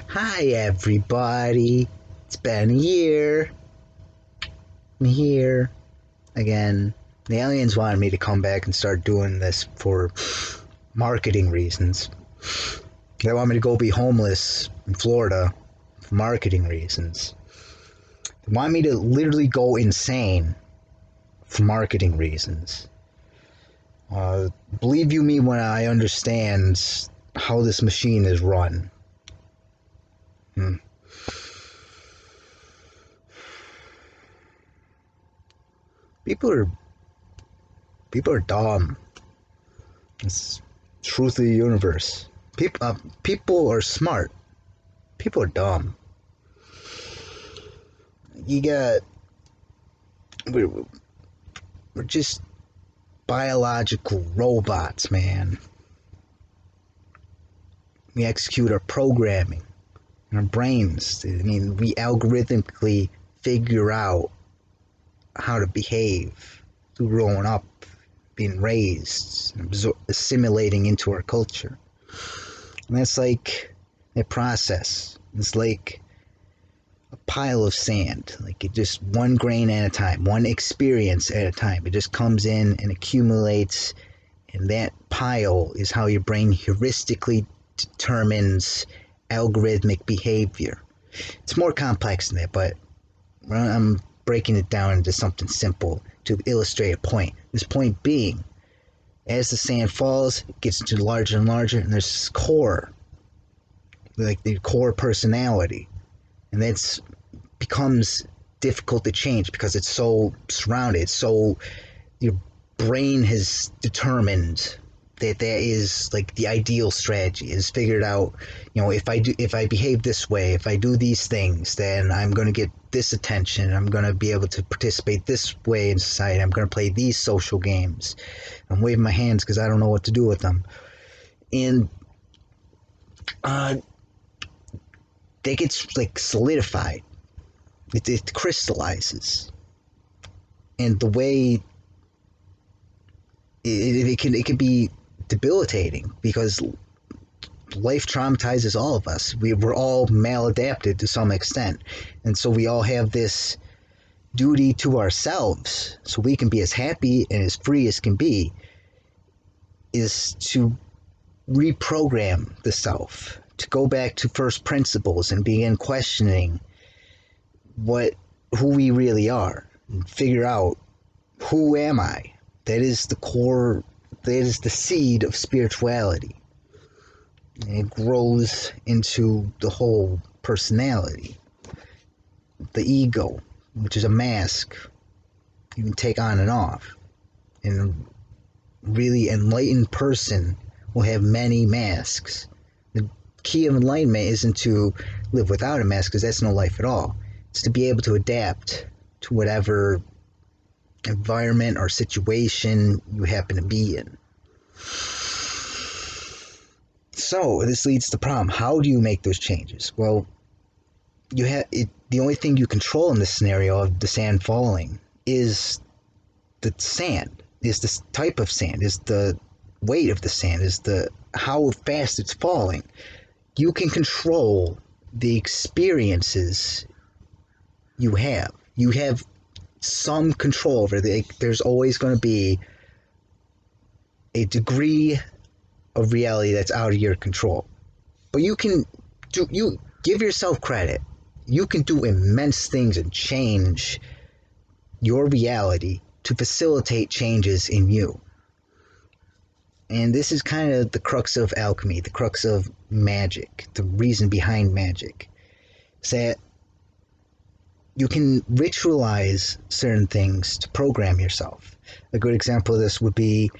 Hi, everybody. It's been a year. I'm here again. The aliens wanted me to come back and start doing this for marketing reasons. They want me to go be homeless in Florida for marketing reasons. They want me to literally go insane for marketing reasons. Believe you me when I understand how this machine is run. People are people are dumb. It's truth of the universe. People are smart. People are dumb. You got we're, we're just biological robots, man. We execute our programming in our brains. I mean, we algorithmically figure out how to behave through growing up, being raised, assimilating into our culture. And that's like a process. It's like a pile of sand. Like it just one grain at a time, one experience at a time. It just comes in and accumulates, and that pile is how your brain heuristically determines algorithmic behavior. It's more complex than that, but I'm breaking it down into something simple to illustrate a point. This point being, as the sand falls, it gets to larger and larger, and there's this core, like the core personality, and that's becomes difficult to change because it's so surrounded. So your brain has determined that is like the ideal strategy, is figured out, if I behave this way, if I do these things, then I'm going to get this attention, I'm going to be able to participate this way in society, I'm going to play these social games, I'm waving my hands because I don't know what to do with them. And they get like solidified. It crystallizes, and the way it can be debilitating because life traumatizes all of us. We're all maladapted to some extent, and so we all have this duty to ourselves, so we can be as happy and as free as can be, is to reprogram the self, to go back to first principles and begin questioning who we really are, and figure out, who am I? That is the core, that is the seed of spirituality. And it grows into the whole personality. The ego, which is a mask you can take on and off. And a really enlightened person will have many masks. The key of enlightenment isn't to live without a mask, because that's no life at all. It's to be able to adapt to whatever environment or situation you happen to be in. So this leads to the problem. How do you make those changes? Well, the only thing you control in this scenario of the sand falling is the sand, is the type of sand, is the weight of the sand, is the how fast it's falling. You can control the experiences you have. You have some control over it. There's always going to be a degree of reality that's out of your control. But you give yourself credit. You can do immense things and change your reality to facilitate changes in you. And this is kind of the crux of alchemy, the crux of magic, the reason behind magic. Is that you can ritualize certain things to program yourself. A good example of this would be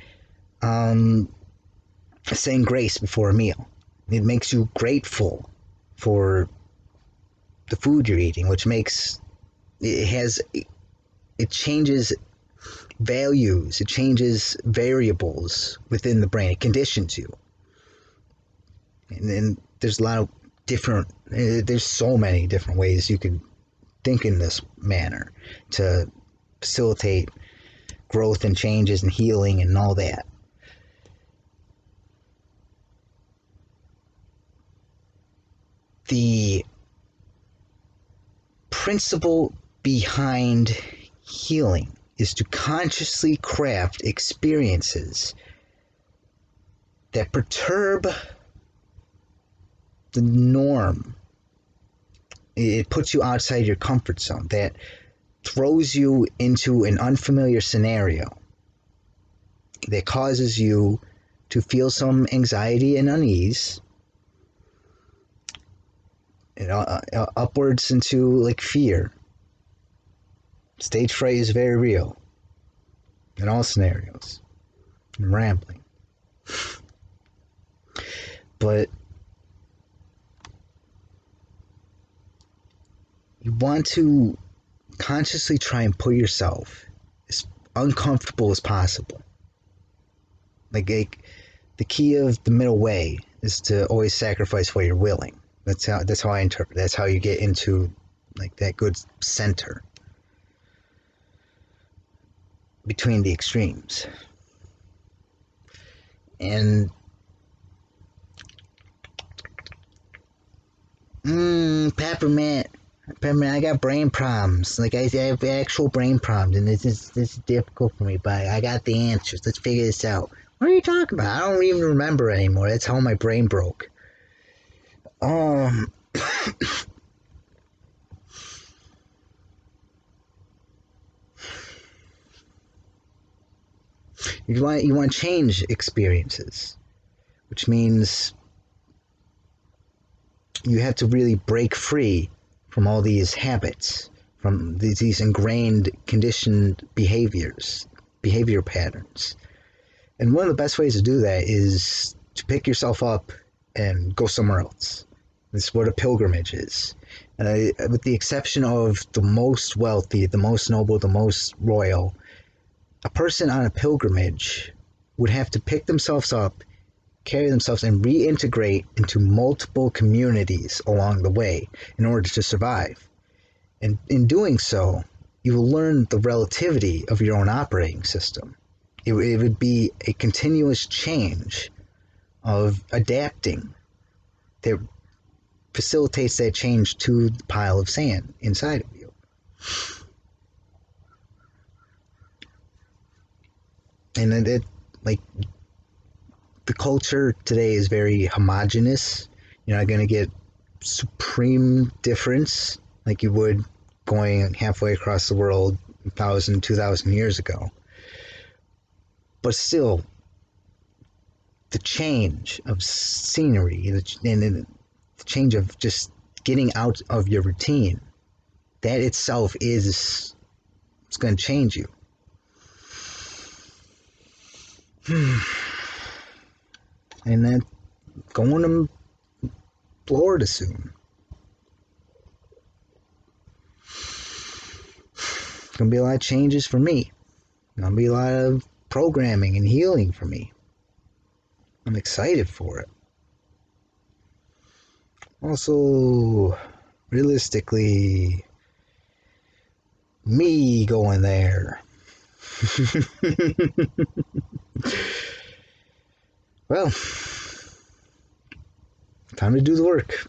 saying grace before a meal. It makes you grateful for the food you're eating, which it changes values, it changes variables within the brain, it conditions you. And then there's a lot of there's so many different ways you can think in this manner to facilitate growth and changes and healing and all that. the principle behind healing is to consciously craft experiences that perturb the norm. It puts you outside your comfort zone, that throws you into an unfamiliar scenario, that causes you to feel some anxiety and unease, and upwards into like fear. Stage fright is very real in all scenarios. I'm rambling. But you want to consciously try and put yourself as uncomfortable as possible. Like the key of the middle way is to always sacrifice what you're willing. That's how I interpret. That's how you get into like that good center between the extremes. And peppermint, I got brain problems. Like I have actual brain problems, and this is difficult for me. But I got the answers. Let's figure this out. What are you talking about? I don't even remember anymore. That's how my brain broke. You want to change experiences, which means you have to really break free from all these habits, from these ingrained, conditioned behavior patterns. And one of the best ways to do that is to pick yourself up and go somewhere else. This is what a pilgrimage is. With the exception of the most wealthy, the most noble, the most royal, a person on a pilgrimage would have to pick themselves up, carry themselves, and reintegrate into multiple communities along the way in order to survive. And in doing so, you will learn the relativity of your own operating system. It would be a continuous change of adapting that facilitates that change to the pile of sand inside of you. And it like the culture today is very homogenous. You're not going to get supreme difference like you would going halfway across the world 1,000, 2,000 years ago. But still, the change of scenery and the change of just getting out of your routine, that itself it's going to change you. And then going to Florida soon. Gonna be a lot of changes for me. Gonna be a lot of programming and healing for me. I'm excited for it. Also, realistically, me going there. Well, time to do the work.